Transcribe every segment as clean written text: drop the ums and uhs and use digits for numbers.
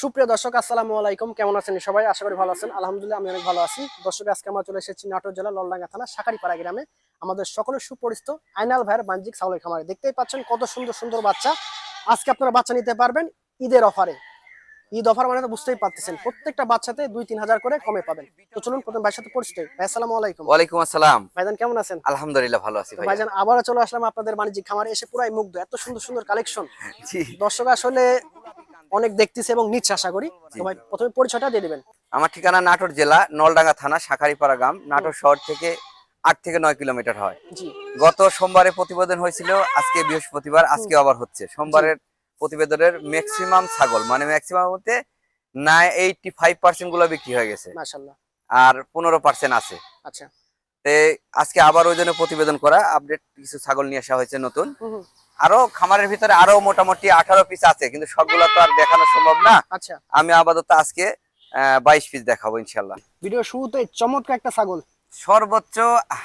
সুপ্রিয় দর্শক, আসসালামু আলাইকুম। কেমন আছেন সবাই? আশা করি ভালো আছেন। আলহামদুলিল্লাহ আমি অনেক ভালো আছি। দর্শক, আজকে আমরা চলে এসেছি নাটোর জেলা ললডাঙ্গা থানা শাকারীপাড়া গ্রামে আমাদের সকলের সুপরিচিত আইনাল ভাইয়ের বাণিজ্যিক ছাগলের খামারে। দেখতেই পাচ্ছেন কত সুন্দর সুন্দর বাচ্চা। আজকে আপনারা বাচ্চা নিতে পারবেন ঈদের অফারে। ঈদ অফার মানে তো বুঝতেই পারতেছেন, প্রত্যেকটা বাচ্চাতে 2-3 হাজার করে কমে পাবেন। তো চলুন প্রথম ভাইয়ের সাথে পরিচিত হই। ভাই আসসালামু আলাইকুম। ওয়ালাইকুম আসসালাম। ভাইজান কেমন আছেন? আলহামদুলিল্লাহ ভালো আছি তো ভাইয়া। ভাইজান আবারও চলে আসলাম আপনাদের বাণিজ্যিক খামারে, এসে পুরাই মুগ্ধ, এত সুন্দর সুন্দর কালেকশন। জি দর্শক আসলে অনেক দেখতেছে এবং নিচ্ছে আশা করি। তো জি ভাই প্রথমে পরিচয়টা দিয়ে দিবেন। আমার ঠিকানা নাটোর জেলা নলডাঙ্গা থানা শাকারীপাড়া গ্রাম। নাটোর শহর থেকে 8 থেকে 9 কিলোমিটার হয়। জি গত সোমবারে প্রতিবেদন হয়েছিল, আজকে বৃহস্পতিবার, আজকে আবার হচ্ছে। সোমবারের প্রতিবেদনের ম্যাক্সিমাম ছাগল, মানে ম্যাক্সিমাম বলতে 85% গুলো বিক্রি হয়ে গেছে, মাশাআল্লাহ। আর 15% আছে। আচ্ছা। তে আজকে আবার ওই জন্য প্রতিবেদন করা, আপডেট কিছু ছাগল নিয়ে আসা হয়েছে নতুন। হুম হুম। আরো খামারের ভিতরে আরো মোটামুটি 18 পিস আছে, কিন্তু সবগুলো তো আর দেখানো সম্ভব না। আচ্ছা। আমি আপাতত আজকে 22 পিস দেখাবো ইনশাল্লাহ। ভিডিও শুরুতে চমৎকার একটা ছাগল। সর্বোচ্চ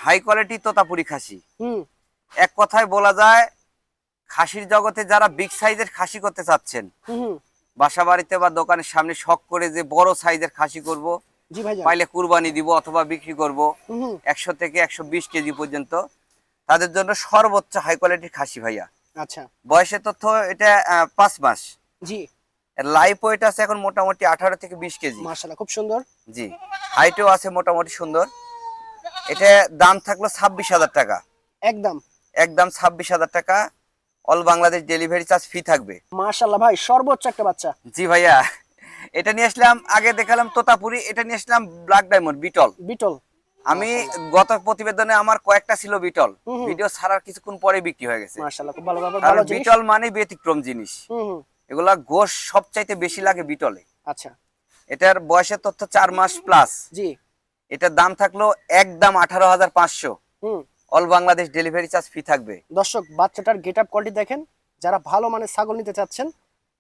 হাই কোয়ালিটি তোতাপুরি খাসি। হুম এক কথায় বলা যায়, খাসির জগতে যারা বিগ সাইজের খাসি করতে চাচ্ছেন, হুম হুম। বাসা বাড়িতে বা দোকানের সামনে শখ করে যে বড় সাইজের খাসি করব, জি ভাইজান। পাইলে কুরবানি দিব অথবা বিক্রি করব হুম হুম। 100 থেকে 120 কেজি পর্যন্ত, তাদের জন্য সর্বোচ্চ হাই কোয়ালিটির খাসি ভাইয়া। আচ্ছা। বয়সের তথ্য এটা 5 মাস। জি। লাইফ ওয়েট আছে এখন মোটামুটি 18 থেকে 20 কেজি। মাশাআল্লাহ, খুব সুন্দর। জি, হাইটও আছে মোটামুটি সুন্দর। এটা দাম থাকলো 26,000 টাকা। একদম। একদম 26,000 টাকা। All Bangladesh delivery charge free থাকবে। মাশাআল্লাহ ভাই, সর্বোচ্চ একটা বাচ্চা। জি ভাইয়া, এটা নিয়ে আসলাম, আগে দেখালাম তোতাপুরি, এটা নিয়ে আসলাম ব্ল্যাক ডায়মন্ড বিটল। বিটল। আমি মাশাআল্লাহ। গত প্রতিবেদনে আমার কয়েকটা ছিল বিটল, হুম হুম। ভিডিও ছাড়ার কিছুক্ষণ পরে বিক্রি হয়ে গেছে। মাশাআল্লাহ, খুব ভালো ব্যাপার, আর ভালো জিনিস। বিটল মানে ব্যতিক্রম জিনিস, হুম হুম। এগুলা গোশ সবচাইতে বেশি লাগে বিটলে। আচ্ছা। এটার বয়সের তথ্য 4 মাস প্লাস। জি। এটার দাম থাকলো একদম 18,500। হুম। All Bangladesh delivery charge free থাকবে। দর্শক, বাচ্চাটার গেটআপ কোয়ালিটি দেখেন। যারা ভালো মানের ছাগল নিতে চাচ্ছেন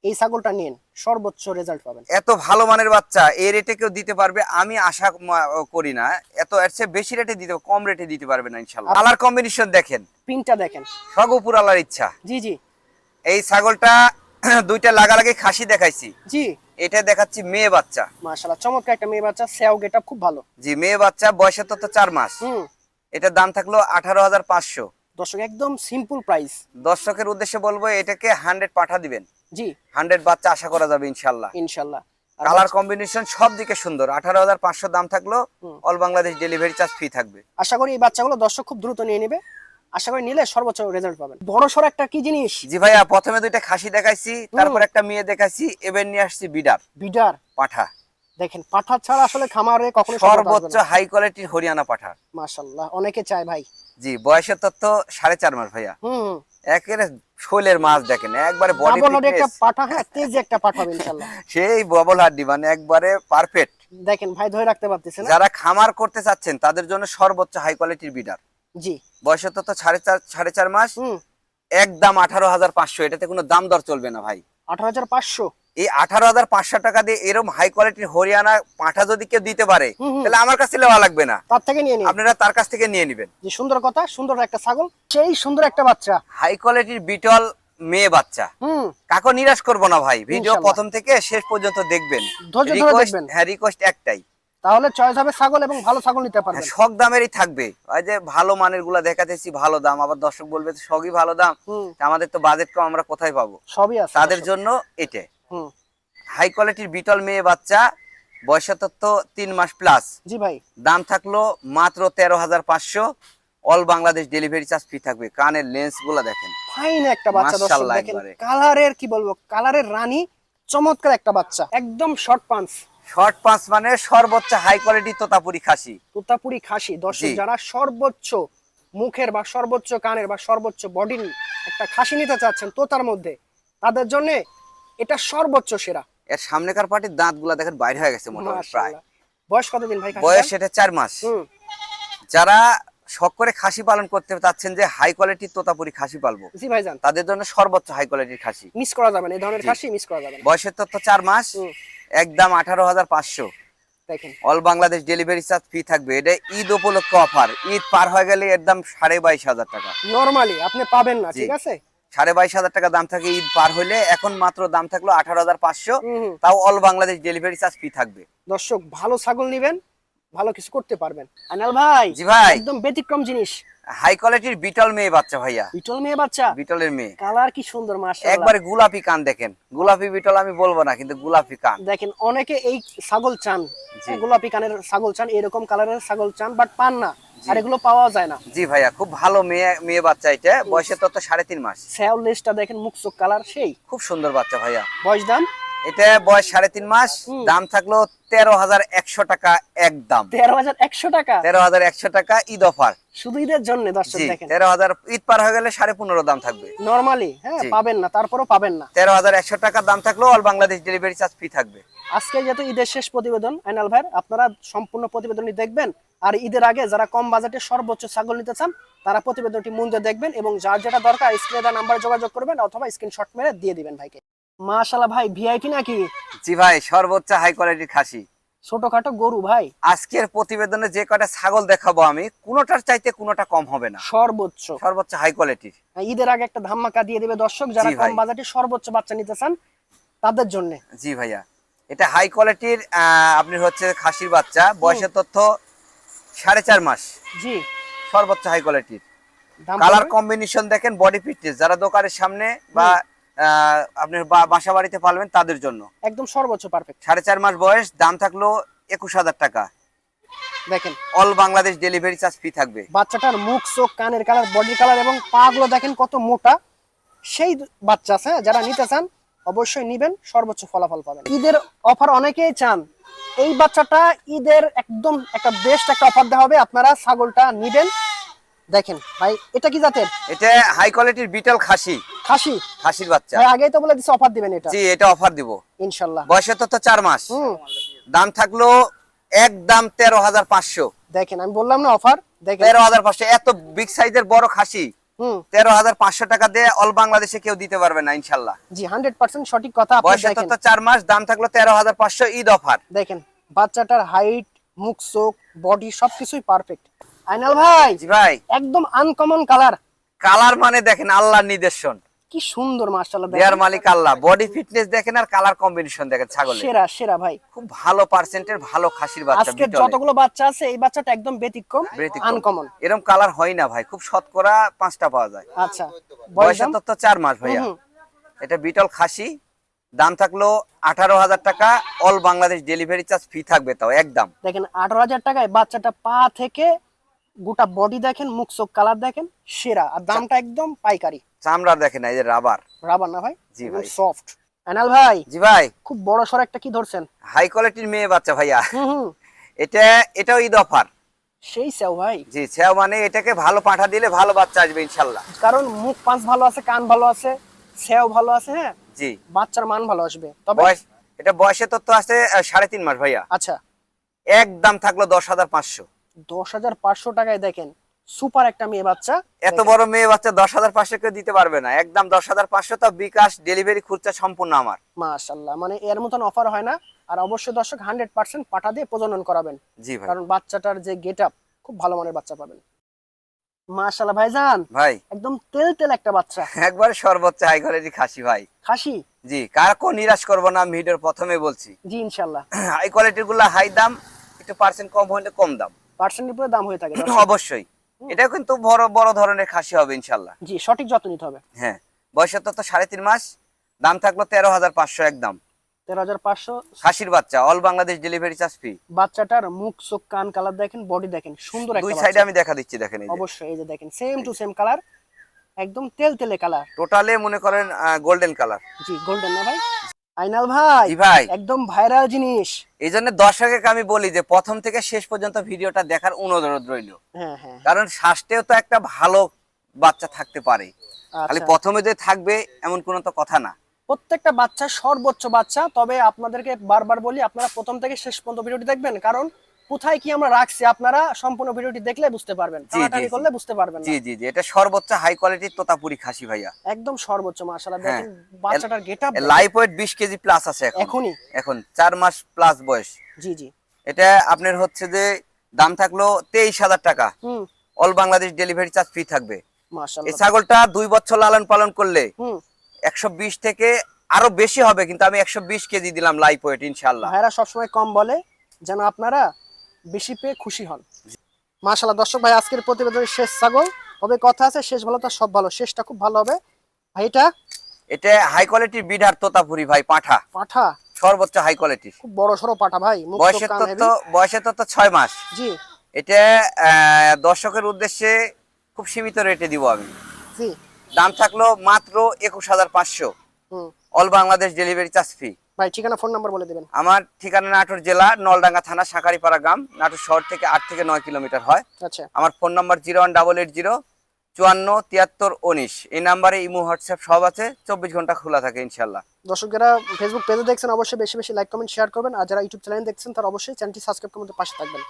এই ছাগলটা নিন, সর্বোচ্চ রেজাল্ট পাবেন। এত ভালো মানের বাচ্চা এই রেটে কেউ দিতে পারবে আমি আশা করি না। এর চেয়ে বেশি রেটে দিতে, কম রেটে দিতে পারবে না ইনশাআল্লাহ। কালার কম্বিনেশন দেখেন, পিনটা দেখেন। সর্বপুর আল্লাহর ইচ্ছা। জি জি। এই ছাগলটা দুইটা লাগালাগি খাসি দেখাইছি, জি। এটা দেখাচ্ছি মেয়ে বাচ্চা। মাশাআল্লাহ, চমৎকার একটা মেয়ে বাচ্চা, সেও গেটআপ খুব ভালো। জি, মেয়ে বাচ্চা, বয়সের তথ্য 4 মাস। হুম। এটার দাম থাকলো 18,500। দর্শক, একদম সিম্পল প্রাইস। দর্শকের উদ্দেশ্যে বলবো, এটাকে 100 পাঠা দিবেন। জি। 100 বাচ্চা আশা করা যাবে ইনশাল্লাহ। ইনশাআল্লাহ। আর কালার কম্বিনেশন সব দিকে সুন্দর। 18,500 দাম থাকলো, হুম। All Bangladesh delivery charge free থাকবে। আশা করি এই বাচ্চাগুলো দর্শক খুব দ্রুত নিয়ে নেবে। আশা করি নিলে সর্বোচ্চ রেজাল্ট পাবেন। বড় সর একটা কি জিনিস? জি ভাইয়া, প্রথমে দুইটা খাসি দেখাইছি, তারপর একটা মেয়ে দেখাইছি, এবার নিয়ে আসছি বিডার বিডার। পাঠা। দেখেন, পাঠা ছাড়া আসলে খামারে কখনো সর্বোচ্চ হাই কোয়ালিটির হরিয়ানা পাঠা। মাশাআল্লাহ, অনেকে চায় ভাই। জি, বয়সের তথ্য 4.5 মাস ভাইয়া। হুম। একেবারে শৈলের মাছ দেখেন, একবারে বডি ডাবল হেড একটা ফিটনেস, পাঠা, হ্যাঁ তেজ একটা পাঠা হবে ইনশাআল্লাহ। সেই ববল হাড্ডি, মানে একবারে পারফেক্ট। দেখেন ভাই, ধরে রাখতে পারতেছে না। যারা খামার করতে চাচ্ছেন তাদের জন্য সর্বোচ্চ হাই কোয়ালিটির বিডার। জি। বয়সের তথ্য 4.5 মাস। হুম। একদম 18,500। এটাতে কোনো দাম দর চলবে না ভাই। 18,500। এই 18,500 টাকা দিয়ে এরকম হাই কোয়ালিটির হরিয়ানা পাঠা যদি কেউ দিতে পারে, হুম হুম। তাহলে আমার কাছে নেওয়া লাগবে না, তার থেকে নিয়ে নিন। আপনারা তার কাছ থেকে নিয়ে নেবেন। যে সুন্দর কথা, সুন্দর একটা ছাগল, সেই সুন্দর একটা বাচ্চা। হাই কোয়ালিটির বিটল মেয়ে বাচ্চা। হুম। কাকো নিরাশ করবো না ভাই, ভিডিও ইনশাআল্লাহ। প্রথম থেকে শেষ পর্যন্ত দেখবেন। ধৈর্য ধরে রিকোয়েস্ট, দেখবেন। হ্যাঁ রিকোয়েস্ট একটাই, তাহলে চয়েস হবে ছাগল এবং ভালো ছাগল নিতে পারবেন। হ্যাঁ শখ দামেরই থাকবে। ওই যে ভালো মানের গুলা দেখাতেছি ভালো দাম, আবার দর্শক বলবে শখই ভালো দাম, হুম। আমাদের তো বাজেট কম, আমরা কোথায় পাবো? সবই আছে তাদের দর্শক। জন্য এটা হুম। হাই কোয়ালিটির বিটল মেয়ে বাচ্চা, বয়সের তথ্য 3 মাস প্লাস। জি ভাই। দাম থাকলো মাত্র 13,500। All Bangladesh delivery charge free থাকবে। কানের লেন্স গুলা দেখেন, ফাইন একটা বাচ্চা দর্শক, মাশাআল্লাহ দেখেন একবারে। কালারের কি বলবো, কালারের রানী, চমৎকার একটা বাচ্চা, একদম শর্ট পাঞ্চ। শর্ট পাঁচ মানে সর্বোচ্চ হাই কোয়ালিটি তোতাপুরি খাসি। তোতাপুরি খাসি। দর্শক, জি। যারা সর্বোচ্চ মুখের বা সর্বোচ্চ কানের বা সর্বোচ্চ বডির একটা খাসি নিতে চাচ্ছেন তোতার মধ্যে, তাদের জন্য এটা সর্বোচ্চ সেরা। এর সামনেকার পাটির দাঁত গুলা দেখেন বাইরে হয়ে গেছে মোটামুটি প্রায়। মাশাআল্লাহ। বয়স কতদিন ভাই খাসিটার? বয়স এটা 4 মাস। হুম। যারা শখ করে খাসি পালন করতে চাচ্ছেন যে হাই কোয়ালিটির তোতাপুরি খাসি পালবো, জি ভাইজান। তাদের জন্য সর্বোচ্চ হাই কোয়ালিটির খাসি। মিস করা যাবে না, এই ধরনের জি। খাসি মিস করা যাবে না। বয়সের তথ্য 4 মাস। হুম। একদম 18,500। দেখেন। All Bangladesh delivery charge free থাকবে। এটা ঈদ উপলক্ষে অফার, ঈদ পার হয়ে গেলে এর দাম 22,500 টাকা। নরমালি আপনি পাবেন না, জি। ঠিক আছে? 22,500 টাকা দাম থাকে ঈদ পার হইলে, এখন মাত্র দাম থাকলো 18,500, তাও all Bangladesh delivery charge free থাকবে। দর্শক ভালো ছাগল নিবেন, ভালো কিছু করতে পারবেন। আইনাল ভাই, জি ভাই, একদম ব্যতিক্রম জিনিস, হাই কোয়ালিটির বিটল মেয়ে বাচ্চা ভাইয়া। বিটল মেয়ে বাচ্চা, বিটলের মেয়ে, কালার কি সুন্দর মাশাআল্লাহ। একবারে গোলাপি কান দেখেন, গোলাপি বিটল আমি বলবো না, কিন্তু গোলাপি কান দেখেন অনেকে এই ছাগল চান, জি। গোলাপি কানের ছাগল চান, এরকম কালারের ছাগল চান, বাট পান না, আর এগুলো পাওয়া যায় না। জি ভাইয়া, খুব ভালো মেয়ে বাচ্চা, এটা বয়সে তো 3.5 মাস। স্যাও লেজটা দেখেন, মুখ চোখ কালার সেই, খুব সুন্দর বাচ্চা ভাইয়া। বয়স দাম, এটা বয়স 3.5 মাস, দাম থাকলো 13,100 টাকা একদম। 13,100 টাকা, 13,100 টাকা ঈদ অফার, শুধু ঈদের জন্য। দর্শক জি। দেখেন 13,000 ঈদ পার হয়ে গেলে 15.5 দাম থাকবে নরমালি, হ্যাঁ জি। পাবেন না, তারপরও পাবেন না। 13,100 টাকা দাম থাকলো all Bangladesh delivery charge free থাকবে। আজকে যেহেতু ঈদের শেষ প্রতিবেদন আইনাল ভাই, আপনারা সম্পূর্ণ প্রতিবেদনটি দেখবেন, আর ঈদের আগে যারা কম বাজেটে সর্বোচ্চ ছাগল নিতে চান তারা প্রতিবেদনটি মন দিয়ে দেখবেন, এবং যার যেটা দরকার স্ক্রিনে দেওয়া নাম্বারে যোগাযোগ করবেন অথবা স্ক্রিনশট মেরে দিয়ে দিবেন ভাইকে। মাশাআল্লাহ ভাই, ভিআইপি নাকি? জি ভাই, সর্বোচ্চ হাই কোয়ালিটির খাসি। ছোটখাটো গরু ভাই, আজকের প্রতিবেদনে যে কয়টা ছাগল দেখাবো আমি, কোনোটার চাইতে কোনোটা কম হবে না, সর্বোচ্চ সর্বোচ্চ হাই কোয়ালিটির। ঈদের আগে একটা ধামাকা দিয়ে দিবে দর্শক, যারা জি কম ভাই। বাজেটে সর্বোচ্চ বাচ্চা নিতে চান তাদের জন্য। জি ভাইয়া, এটা হাই কোয়ালিটির আপনি হচ্ছে খাসির বাচ্চা, বয়সের তথ্য 4.5 মাস, জি। সর্বোচ্চ হাই কোয়ালিটির। দাম কালার পড়বে? কম্বিনেশন দেখেন, বডি ফিটনেস, যারা দোকানের সামনে বা আপনি বাসা বাড়িতে পালবেন তাদের জন্য একদম সর্বোচ্চ পারফেক্ট। 4.5 মাস বয়স, দাম থাকলো 21,000 টাকা, দেখেন all Bangladesh delivery charge free থাকবে। বাচ্চাটার মুখ চোখ কানের কালার বডি কালার এবং পা গুলো দেখেন কত মোটা, সেই বাচ্চা আছে, যারা নিতে চান অবশ্যই নিবেন, সর্বোচ্চ ফলাফল পাবেন। ঈদের অফার অনেকেই চান, এই বাচ্চাটা ঈদের একদম একটা বেস্ট একটা অফার দেওয়া হবে, আপনারা ছাগলটা নিবেন। দেখেন ভাই, এটা কি জাতের? এটা হাই কোয়ালিটির বিটল খাসি, খাসি খাসির বাচ্চা। ভাই, আগেই তো বলে দিছে অফার দিবেন এটা। জি, এটা অফার দিব ইনশাআল্লাহ। বয়সের তথ্য 4 মাস, দাম থাকলো একদম 13,500। দেখেন আমি বললাম না অফার, দেখেন 13,500, এত বিগ সাইজের বড় খাসি 13,500 টাকা দিয়ে অল বাংলাদেশে কেউ দিতে পারবে না ইনশাল্লাহ। জি 100% সঠিক কথা। আপনি বয়সের দেখেন, তথ্য 4 মাস, দাম থাকলো 13,500 ঈদ অফার। দেখেন বাচ্চাটার হাইট, মুখ চোখ, বডি সবকিছুই পারফেক্ট। আইনাল ভাই, জি ভাই, একদম আনকমন কালার, কালার মানে দেখেন আল্লাহর নিদর্শন, কি সুন্দর মাশাআল্লাহ। দেয়ার মালিক আল্লাহ। বডি ফিটনেস দেখেন আর কালার কম্বিনেশন দেখেন, ছাগলের সেরা সেরা ভাই। খুব ভালো পার্সেন্টের ভালো খাসির বাচ্চা। আজকে বিটলের যতগুলো বাচ্চা আছে এই বাচ্চাটা একদম ব্যতিক্রম, আনকমন। এরকম কালার হয় না ভাই, খুব শতকরা 5টা পাওয়া যায়। আচ্ছা, বয়সের তথ্য 4 মাস ভাইয়া। এটা বিটল খাসি, দাম থাকলো 18,000 টাকা, all Bangladesh delivery charge free থাকবে, তাও একদম। দেখেন 18,000 টাকায় বাচ্চাটা পা থেকে গোটা বডি দেখেন, মুখ চোখ কালার দেখেন, সেরা। আর দামটা একদম পাইকারি। চামড়া দেখেন, এই যে রাবার রাবার না ভাই, জি ভাই, সফট। আনাল ভাই, জি ভাই, খুব বড় সর একটা কি ধরছেন? হাই কোয়ালিটির মেয়ে বাচ্চা ভাইয়া। হুম, এটাও ঈদ অফার। সেই সেও ভাই, জি, সেও মানে এটাকে ভালো পাঠা দিলে ভালো বাচ্চা আসবে ইনশাল্লাহ। কারণ মুখ পাঁচ ভালো আছে, কান ভালো আছে, সেও ভালো আছে, হ্যাঁ জি, বাচ্চার মান ভালো আসবে। তবে এটা বয়সের তথ্য আছে 3.5 মাস ভাইয়া। আচ্ছা, একদম থাকলো 10,500। 10,500 টাকায় দেখেন সুপার একটা মেয়ে বাচ্চা। এত বড় মেয়ে বাচ্চা 10,500 কেউ দিতে পারবে না, একদম 10,500, তো বিকাশ ডেলিভারি খুচরা সম্পূর্ণ আমার। মাশাআল্লাহ, মানে এর মতন অফার হয় না। আর অবশ্যই দর্শক 100% পাঠা দিয়ে প্রজনন করাবেন, জি ভাই, কারণ বাচ্চাটার যে গেটআপ খুব ভালো মানের বাচ্চা পাবেন। মাশাআল্লাহ ভাইজান, ভাই একদম তেল তেল একটা বাচ্চা, একবারে সর্বোচ্চ হাই কোয়ালিটি খাসি ভাই। খাসি, জি, কারো নিরাশ করবো না, ভিডিওর প্রথমে বলছি জি ইনশাআল্লাহ। হাই কোয়ালিটির গুলা হাই দাম, একটু পার্সেন্ট কম হলে কম দাম, পার্সেন্টের উপরে দাম হয়ে থাকে অবশ্যই। এটা কিন্তু বড় বড় ধরনের খাসি হবে ইনশাল্লাহ। জি, সঠিক যত্ন নিতে হবে। হ্যাঁ, বয়সের তো 3.5 মাস, দাম থাকলো 13,500 একদম। 13,500 খাসির বাচ্চা, all Bangladesh delivery charge free. বাচ্চাটার মুখ চোখ কান কালার দেখেন, বডি দেখেন, সুন্দর দুই একটা সাইডে বাচ্চা। আমি দেখা দিচ্ছি, দেখেন এই যে অবশ্যই এই যে দেখেন সেম টু সেম কালার, একদম তেল তেলে কালার, টোটালে মনে করেন গোল্ডেন কালার। জি গোল্ডেন না ভাই? আইনাল ভাই, জি ভাই, একদম ভাইরাল জিনিস। এই জন্য দর্শককে আমি বলি যে প্রথম থেকে শেষ পর্যন্ত ভিডিওটা দেখার অনুরোধ রইল, হ্যাঁ হ্যাঁ, কারণ স্বাস্থ্যেও তো একটা ভালো বাচ্চা থাকতে পারে, খালি আচ্ছা। প্রথমে যে থাকবে এমন কোনো তো কথা না। প্রত্যেকটা বাচ্চা সর্বোচ্চ বাচ্চা, তবে আপনাদেরকে বারবার বলি আপনারা প্রথম থেকে শেষ পর্যন্ত ভিডিওটি দেখবেন, কারণ কোথায় কি আমরা রাখছি আপনারা সম্পূর্ণ ভিডিওটি দেখলে বুঝতে পারবেন, টানাটানি করলে বুঝতে পারবেন না। জি জি জি, এটা সর্বোচ্চ হাই কোয়ালিটির তোতাপুরি খাসি ভাইয়া, একদম সর্বোচ্চ। মাশাআল্লাহ, হ্যাঁ। দেখেন বাচ্চাটার getup, life weight 20 KG plus আছে এখনই, এখন 4 মাস প্লাস বয়স। জি জি। এটা আপনার হচ্ছে যে দাম থাকলো 23,000 টাকা, হুম, all Bangladesh delivery charge free থাকবে। এই মাশাআল্লাহ। ছাগলটা 2 বছর লালন পালন করলে হুম 120 থেকে আরো বেশি হবে, কিন্তু আমি 120 কেজি দিলাম লাইভ ওয়েট ইনশাআল্লাহ। ভাইরা সবসময় কম বলে যেন আপনারা বেশি পেয়ে খুশি হন। মাশাআল্লাহ দর্শক ভাই, আজকের প্রতিবেদনের শেষ ছাগল হবে, কথা আছে শেষ ভালো তার সব ভালো, শেষটা খুব ভালো হবে। ভাই এটা এটা হাই কোয়ালিটির বিডার তোতাপুরি ভাই, পাঠা, পাঠা, সর্বোচ্চ হাই কোয়ালিটির। খুব বড় সড়ো পাঠা ভাই, মুখ চোখ কান হেভি। বয়সের তো 6 মাস। জি এটা দর্শকের উদ্দেশ্যে খুব সীমিত রেটে দিব আমি। জি। দাম থাকলো মাত্র 21,500। হুম all Bangladesh delivery charge free. ভাই ঠিকানা ফোন নাম্বার বলে দিবেন। আমার ঠিকানা নাটোর জেলা নলডাঙ্গা থানা শাঁখারীপাড়া গ্রাম, নাটোর শহর থেকে 8 থেকে 9 কিলোমিটার হয়। আচ্ছা আমার ফোন নাম্বার 01880 54 73 19। এই নাম্বারে ইমো হোয়াটসঅ্যাপ সব আছে, 24 ঘন্টা খোলা থাকে ইনশাল্লাহ। দর্শক যারা ফেসবুক পেজে দেখছেন অবশ্যই বেশি বেশি লাইক কমেন্ট শেয়ার করবেন, আর যারা ইউটিউব চ্যানেল দেখছেন তারা অবশ্যই চ্যানেলটি সাবস্ক্রাইব করে আমাদের পাশে থাকবেন।